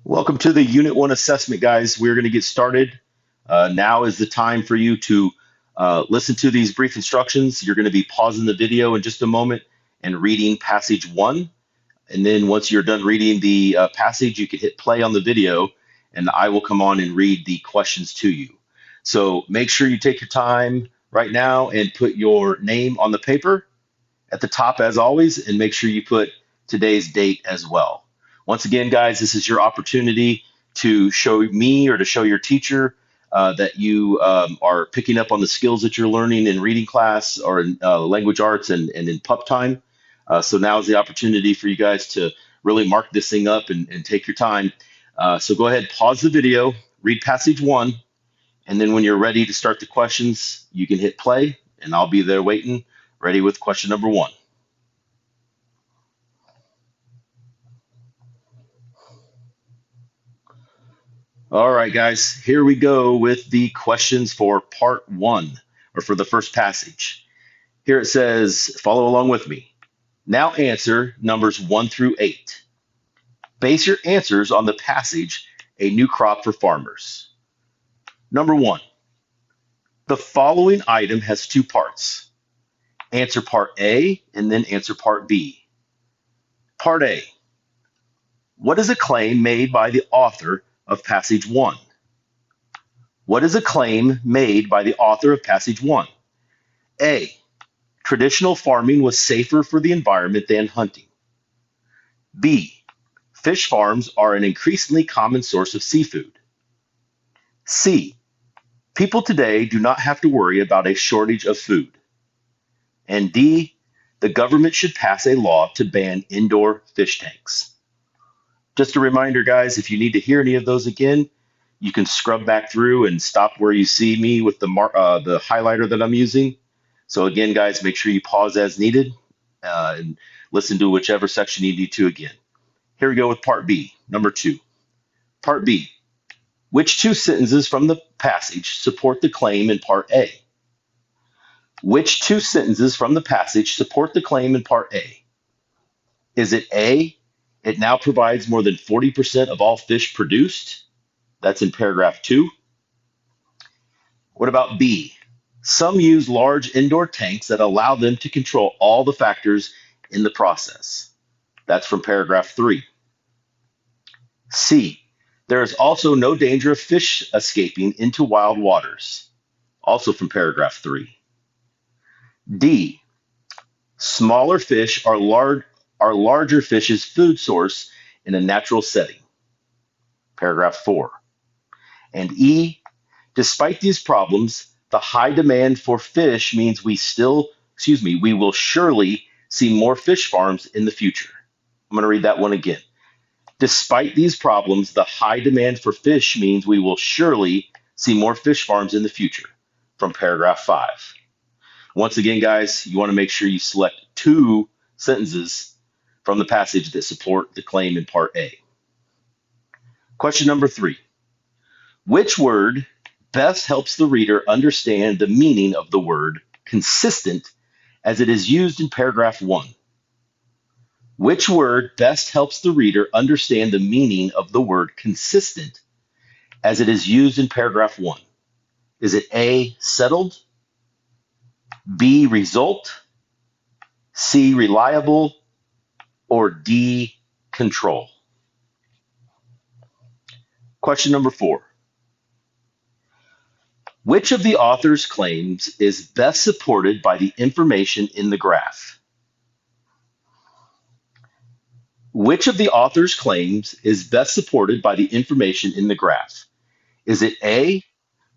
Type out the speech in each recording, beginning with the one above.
Welcome to the Unit 1 assessment, guys. We're going to get started. Now is the time for you to listen to these brief instructions. You're going to be pausing the video in just a moment and reading passage 1. And then once you're done reading the passage, you can hit play on the video, and I will come on and read the questions to you. So make sure you take your time right now and put your name on the paper at the top as always, and make sure you put today's date as well. Once again, guys, this is your opportunity to show me or to show your teacher that you are picking up on the skills that you're learning in reading class or in language arts and in pup time. So now is the opportunity for you guys to really mark this thing up and take your time. So go ahead, pause the video, read passage 1, and then when you're ready to start the questions, you can hit play, and I'll be there waiting, ready with question number 1. All right, guys, here we go with the questions for part 1, or for the first passage. Here it says, follow along with me. Now answer numbers 1 through 8. Base your answers on the passage, A New Crop for Farmers. Number 1, the following item has 2 parts. Answer part A and then answer part B. Part A, what is a claim made by the author of passage 1? What is a claim made by the author of passage 1? A, traditional farming was safer for the environment than hunting. B, fish farms are an increasingly common source of seafood. C, people today do not have to worry about a shortage of food. And D, the government should pass a law to ban indoor fish tanks. Just a reminder, guys, if you need to hear any of those again, you can scrub back through and stop where you see me with the highlighter that I'm using. So again, guys, make sure you pause as needed and listen to whichever section you need to again. Here we go with part B, number 2. Part B, which 2 sentences from the passage support the claim in part A? Which 2 sentences from the passage support the claim in part A? Is it A, it now provides more than 40% of all fish produced? That's in paragraph 2. What about B? Some use large indoor tanks that allow them to control all the factors in the process. That's from paragraph 3. C, there is also no danger of fish escaping into wild waters. Also from paragraph 3. D, smaller fish are larger fish's food source in a natural setting. Paragraph 4. And E, despite these problems, the high demand for fish means we will surely see more fish farms in the future. I'm going to read that one again. Despite these problems, the high demand for fish means we will surely see more fish farms in the future. From paragraph 5. Once again, guys, you want to make sure you select 2 sentences from the passage that support the claim in part A. Question number 3. Which word best helps the reader understand the meaning of the word consistent as it is used in paragraph 1? Which word best helps the reader understand the meaning of the word consistent as it is used in paragraph 1? Is it A, settled, B, result, C, reliable, or D, control? Question number 4. Which of the author's claims is best supported by the information in the graph? Which of the author's claims is best supported by the information in the graph? Is it A,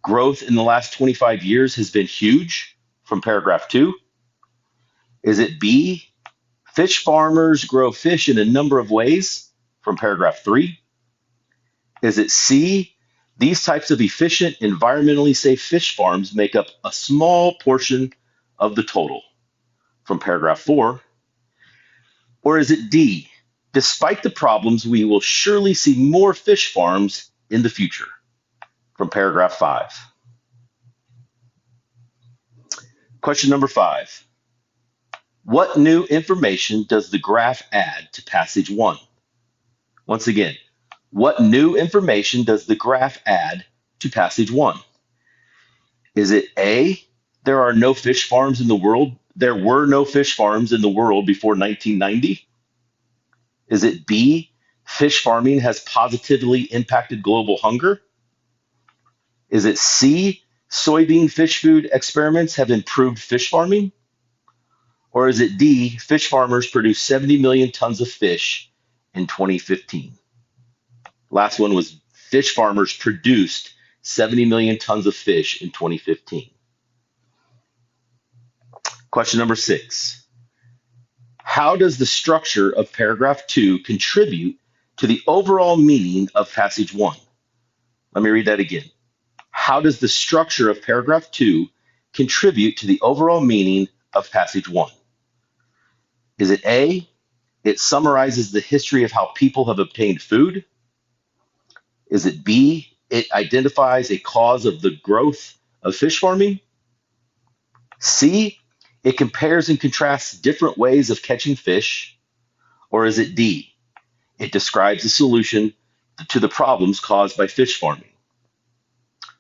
growth in the last 25 years has been huge, from paragraph 2? Is it B, fish farmers grow fish in a number of ways, from paragraph 3? Is it C, these types of efficient, environmentally safe fish farms make up a small portion of the total, from paragraph 4? Or is it D, despite the problems, we will surely see more fish farms in the future, from paragraph 5? Question number 5. What new information does the graph add to passage 1? Once again, What new information does the graph add to passage 1? Is it A, there are no fish farms in the world? There were no fish farms in the world before 1990? Is it B, fish farming has positively impacted global hunger? Is it C, soybean fish food experiments have improved fish farming? Or is it D, fish farmers produced 70 million tons of fish in 2015? Last one was fish farmers produced 70 million tons of fish in 2015. Question number 6. How does the structure of paragraph 2 contribute to the overall meaning of passage 1? Let me read that again. How does the structure of paragraph 2 contribute to the overall meaning of passage 1? Is it A, it summarizes the history of how people have obtained food? Is it B, it identifies a cause of the growth of fish farming? C, it compares and contrasts different ways of catching fish? Or is it D, it describes a solution to the problems caused by fish farming?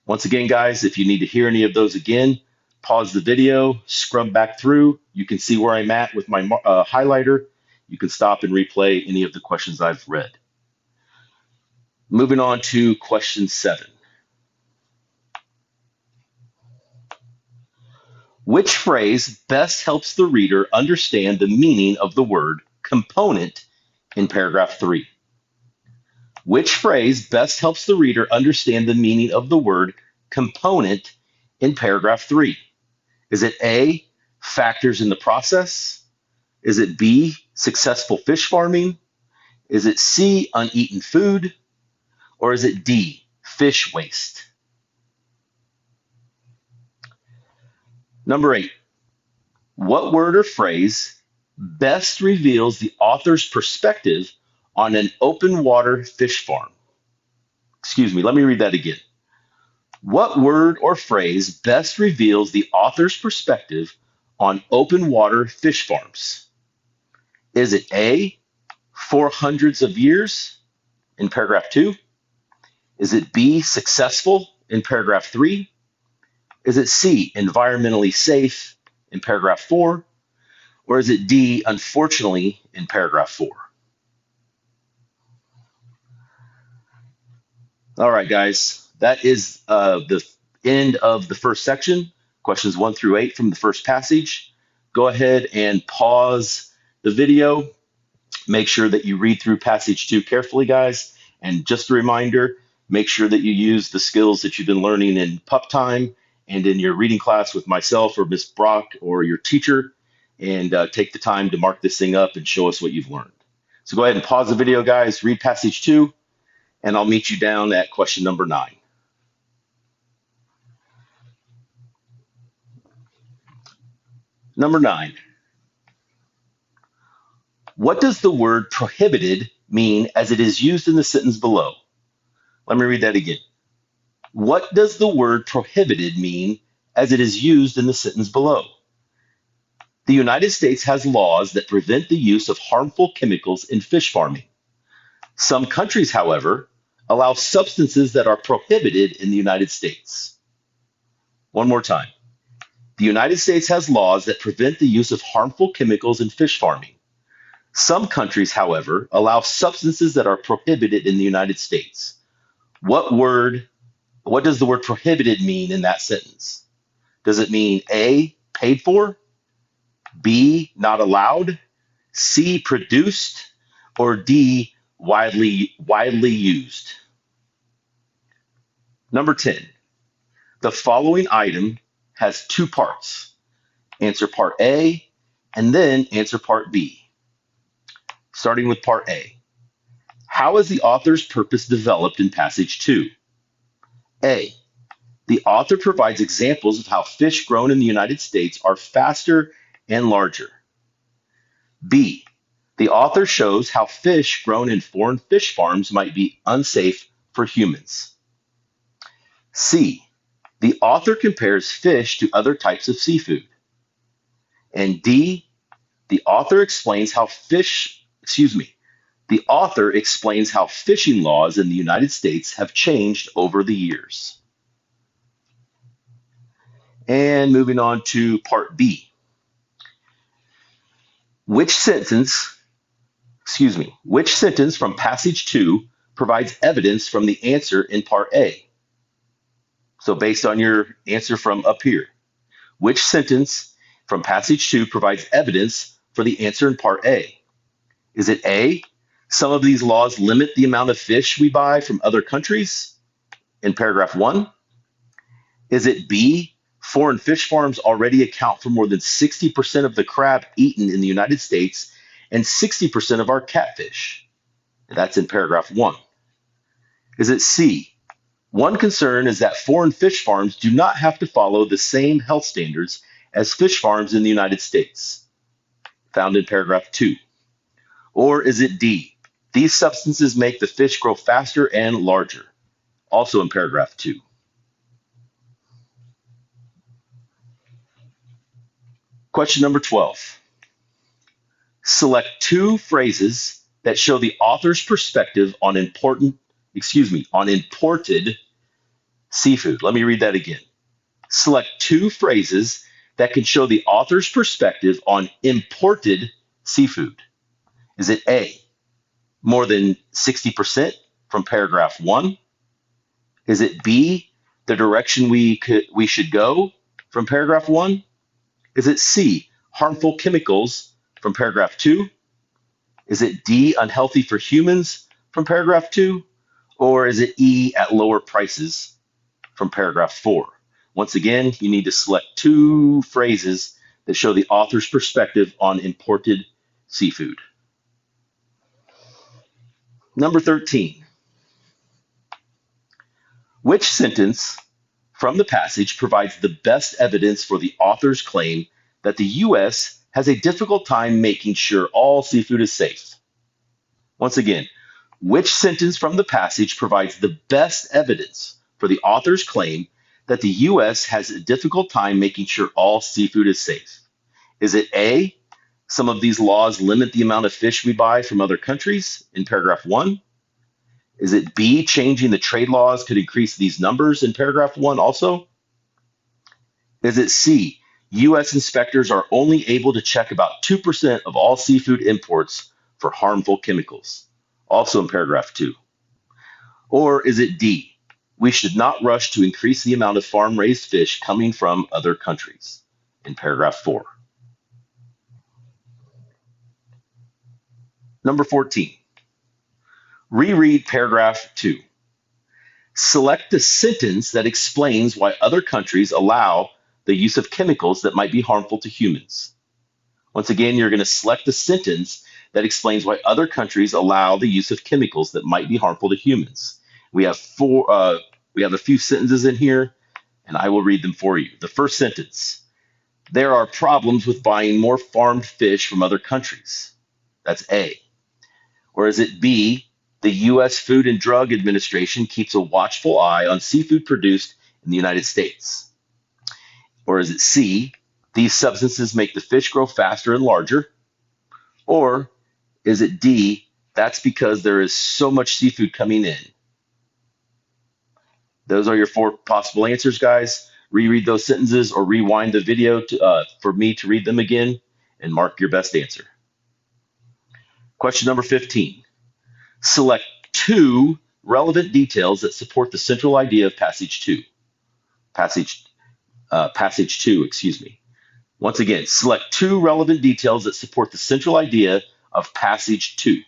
Once again, guys, if you need to hear any of those again, pause the video, scrub back through. You can see where I'm at with my highlighter. You can stop and replay any of the questions I've read. Moving on to question 7. Which phrase best helps the reader understand the meaning of the word component in paragraph 3? Which phrase best helps the reader understand the meaning of the word component in paragraph 3? Is it A, factors in the process? Is it B, successful fish farming? Is it C, uneaten food? Or is it D, fish waste? Number 8, what word or phrase best reveals the author's perspective on an open water fish farm? Excuse me, let me read that again. What word or phrase best reveals the author's perspective on open water fish farms? Is it A, for hundreds of years in paragraph 2? Is it B, successful in paragraph 3? Is it C, environmentally safe in paragraph 4? Or is it D, unfortunately, in paragraph 4? All right, guys, that is the end of the first section, questions 1 through 8 from the first passage. Go ahead and pause the video. Make sure that you read through passage 2 carefully, guys. And just a reminder, make sure that you use the skills that you've been learning in pup time and in your reading class with myself or Miss Brock or your teacher, and take the time to mark this thing up and show us what you've learned. So go ahead and pause the video, guys, read passage 2, and I'll meet you down at question number 9. Number 9. What does the word prohibited mean as it is used in the sentence below? Let me read that again. What does the word prohibited mean as it is used in the sentence below? The United States has laws that prevent the use of harmful chemicals in fish farming. Some countries, however, allow substances that are prohibited in the United States. One more time. The United States has laws that prevent the use of harmful chemicals in fish farming. Some countries, however, allow substances that are prohibited in the United States. What does the word prohibited mean in that sentence? Does it mean A, paid for, B, not allowed, C, produced, or D, widely used? Number 10, the following item has 2 parts. Answer part A and then answer part B. Starting with part A. How is the author's purpose developed in passage 2? A, the author provides examples of how fish grown in the United States are faster and larger. B, the author shows how fish grown in foreign fish farms might be unsafe for humans. C, the author compares fish to other types of seafood. And D, the author explains how The author explains how fishing laws in the United States have changed over the years. And moving on to part B. Which sentence from passage 2 provides evidence from the answer in part A? So based on your answer from up here, which sentence from passage 2 provides evidence for the answer in part A? Is it A, some of these laws limit the amount of fish we buy from other countries in paragraph 1? Is it B, foreign fish farms already account for more than 60% of the crab eaten in the United States and 60% of our catfish? That's in paragraph 1. Is it C, one concern is that foreign fish farms do not have to follow the same health standards as fish farms in the United States, found in paragraph 2? Or is it D, these substances make the fish grow faster and larger, also in paragraph 2? Question number 12. Select two phrases that show the author's perspective on imported seafood. Let me read that again. Select two phrases that can show the author's perspective on imported seafood. Is it A, more than 60% from paragraph 1? Is it B, the direction we should go from paragraph 1? Is it C, harmful chemicals from paragraph 2? Is it D, unhealthy for humans from paragraph 2? Or is it E, at lower prices from paragraph 4? Once again, you need to select two phrases that show the author's perspective on imported seafood. Number 13. Which sentence from the passage provides the best evidence for the author's claim that the U.S. has a difficult time making sure all seafood is safe? Once again, which sentence from the passage provides the best evidence for the author's claim that the U.S. has a difficult time making sure all seafood is safe? Is it A, some of these laws limit the amount of fish we buy from other countries in paragraph 1? Is it B, changing the trade laws could increase these numbers in paragraph 1 also? Is it C, U.S. inspectors are only able to check about 2% of all seafood imports for harmful chemicals, also in paragraph 2? Or is it D, we should not rush to increase the amount of farm-raised fish coming from other countries in paragraph 4? Number 14. Reread paragraph 2. Select the sentence that explains why other countries allow the use of chemicals that might be harmful to humans. Once again, you're going to select the sentence that explains why other countries allow the use of chemicals that might be harmful to humans. We have a few sentences in here, and I will read them for you. The first sentence: there are problems with buying more farmed fish from other countries. That's A. Or is it B, the U.S. Food and Drug Administration keeps a watchful eye on seafood produced in the United States? Or is it C, these substances make the fish grow faster and larger? Or is it D, that's because there is so much seafood coming in? Those are your four possible answers, guys. Reread those sentences or rewind the video for me to read them again and mark your best answer. Question number 15. Select two relevant details that support the central idea of passage 2. Passage 2. Once again, select two relevant details that support the central idea of passage 2.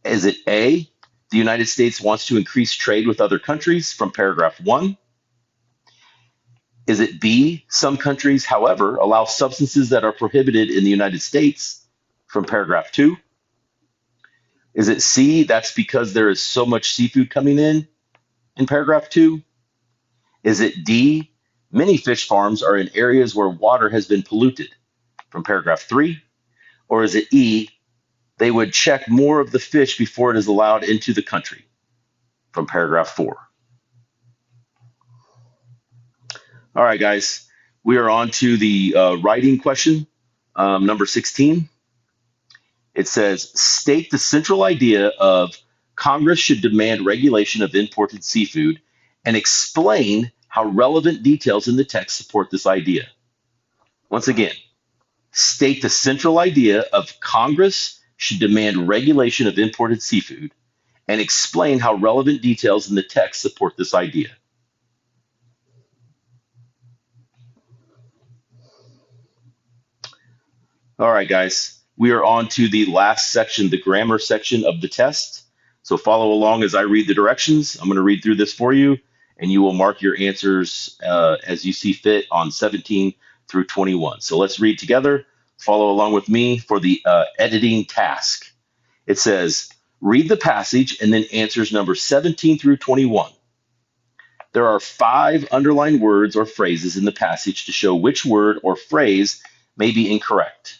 Is it A, the United States wants to increase trade with other countries from paragraph 1? Is it B, some countries, however, allow substances that are prohibited in the United States from paragraph 2? Is it C, that's because there is so much seafood coming in paragraph 2? Is it D, many fish farms are in areas where water has been polluted from paragraph 3? Or is it E, they would check more of the fish before it is allowed into the country from paragraph 4? All right, guys, we are on to the writing question, number 16. It says, state the central idea of Congress should demand regulation of imported seafood and explain how relevant details in the text support this idea. Once again, state the central idea of Congress should demand regulation of imported seafood and explain how relevant details in the text support this idea. All right, guys, we are on to the last section, the grammar section of the test. So follow along as I read the directions. I'm going to read through this for you, and you will mark your answers as you see fit on 17 through 21. So let's read together. Follow along with me for the editing task. It says, read the passage and then answers number 17 through 21. There are 5 underlined words or phrases in the passage to show which word or phrase may be incorrect.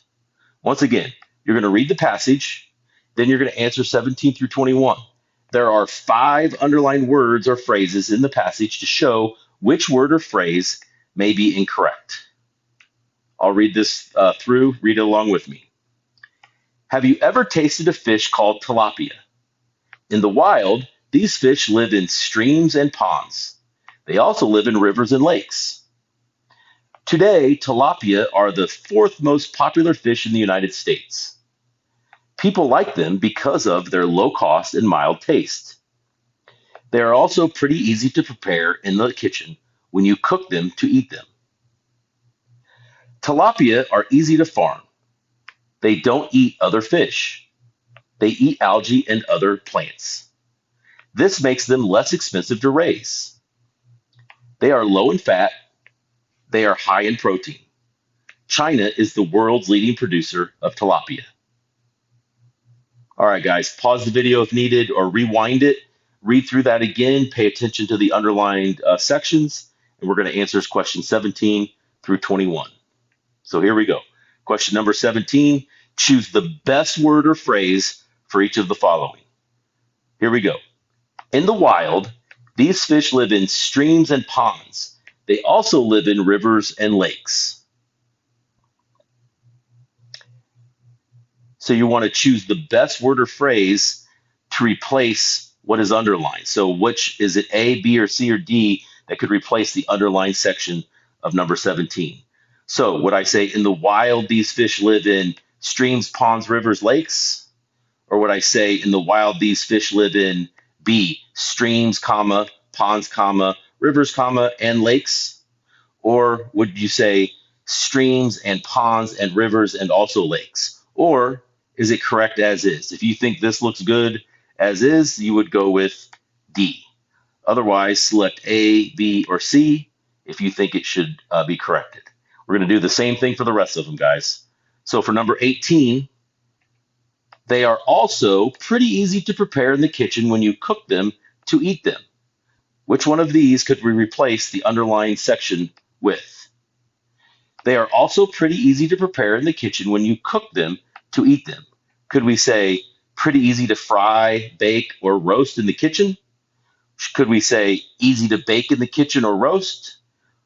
Once again, you're going to read the passage, then you're going to answer 17 through 21. There are 5 underlined words or phrases in the passage to show which word or phrase may be incorrect. I'll read this through. Read it along with me. Have you ever tasted a fish called tilapia? In the wild, these fish live in streams and ponds. They also live in rivers and lakes. Today, tilapia are the 4th most popular fish in the United States. People like them because of their low cost and mild taste. They are also pretty easy to prepare in the kitchen when you cook them to eat them. Tilapia are easy to farm. They don't eat other fish. They eat algae and other plants. This makes them less expensive to raise. They are low in fat. They are high in protein. China is the world's leading producer of tilapia. All right, guys, pause the video if needed or rewind it. Read through that again. Pay attention to the underlined sections, and we're going to answer question 17 through 21. So here we go. Question number 17, choose the best word or phrase for each of the following. Here we go. In the wild, these fish live in streams and ponds. They also live in rivers and lakes. So you want to choose the best word or phrase to replace what is underlined. So which is it, A, B, or C, or D that could replace the underlined section of number 17? So would I say in the wild, these fish live in streams, ponds, rivers, lakes? Or would I say in the wild, these fish live in B, streams, comma, ponds, comma, rivers, comma, and lakes? Or would you say streams and ponds and rivers and also lakes? Or is it correct as is? If you think this looks good as is, you would go with D. Otherwise, select A, B, or C if you think it should be corrected. We're going to do the same thing for the rest of them, guys. So for number 18, they are also pretty easy to prepare in the kitchen when you cook them to eat them. Which one of these could we replace the underlined section with? They are also pretty easy to prepare in the kitchen when you cook them to eat them. Could we say pretty easy to fry, bake, or roast in the kitchen? Could we say easy to bake in the kitchen or roast?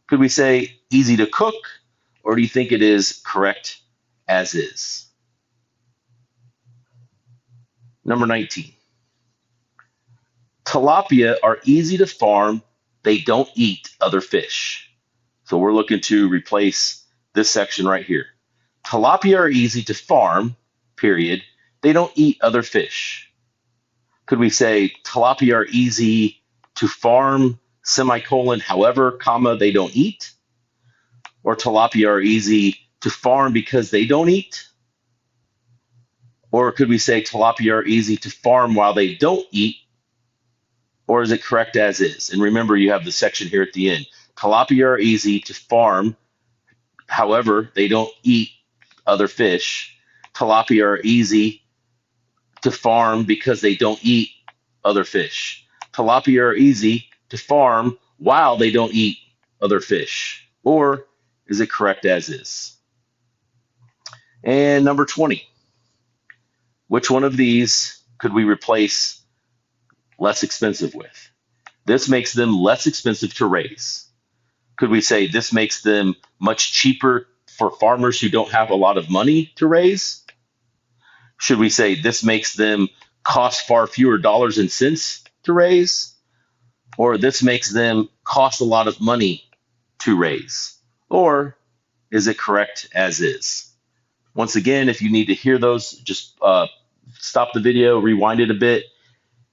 Could we say easy to cook? Or do you think it is correct as is? Number 19. Tilapia are easy to farm. They don't eat other fish. So we're looking to replace this section right here. Tilapia are easy to farm, period. They don't eat other fish. Could we say tilapia are easy to farm, semicolon, however, comma, they don't eat? Or tilapia are easy to farm because they don't eat? Or could we say tilapia are easy to farm while they don't eat? Or is it correct as is? And remember, you have the section here at the end. Tilapia are easy to farm, however, they don't eat other fish. Tilapia are easy to farm because they don't eat other fish. Tilapia are easy to farm while they don't eat other fish. Or is it correct as is? And number 20. Which one of these could we replace less expensive with? This makes them less expensive to raise. Could we say this makes them much cheaper for farmers who don't have a lot of money to raise? Should we say this makes them cost far fewer dollars and cents to raise? Or this makes them cost a lot of money to raise? Or is it correct as is? Once again, if you need to hear those, just stop the video, rewind it a bit,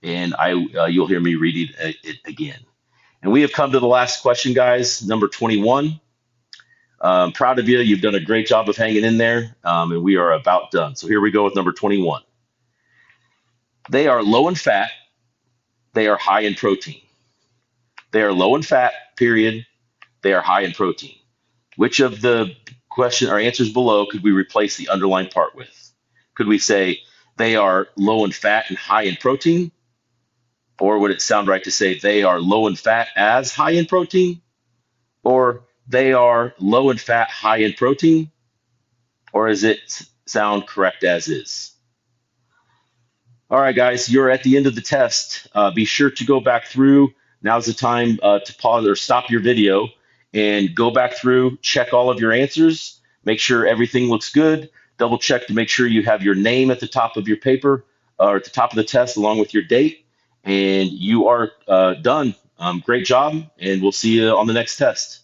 and you'll hear me read it again. And we have come to the last question, guys, number 21. Proud of you. You've done a great job of hanging in there, and we are about done. So here we go with number 21. They are low in fat. They are high in protein. They are low in fat, period. They are high in protein. Which of the question or answers below could we replace the underlined part with? Could we say they are low in fat and high in protein? Or would it sound right to say they are low in fat as high in protein? Or they are low in fat, high in protein? Or does it sound correct as is? All right, guys, you're at the end of the test. Be sure to go back through. Now's the time to pause or stop your video and go back through, check all of your answers, make sure everything looks good, double check to make sure you have your name at the top of your paper or at the top of the test along with your date, and you are done. Great job, and we'll see you on the next test.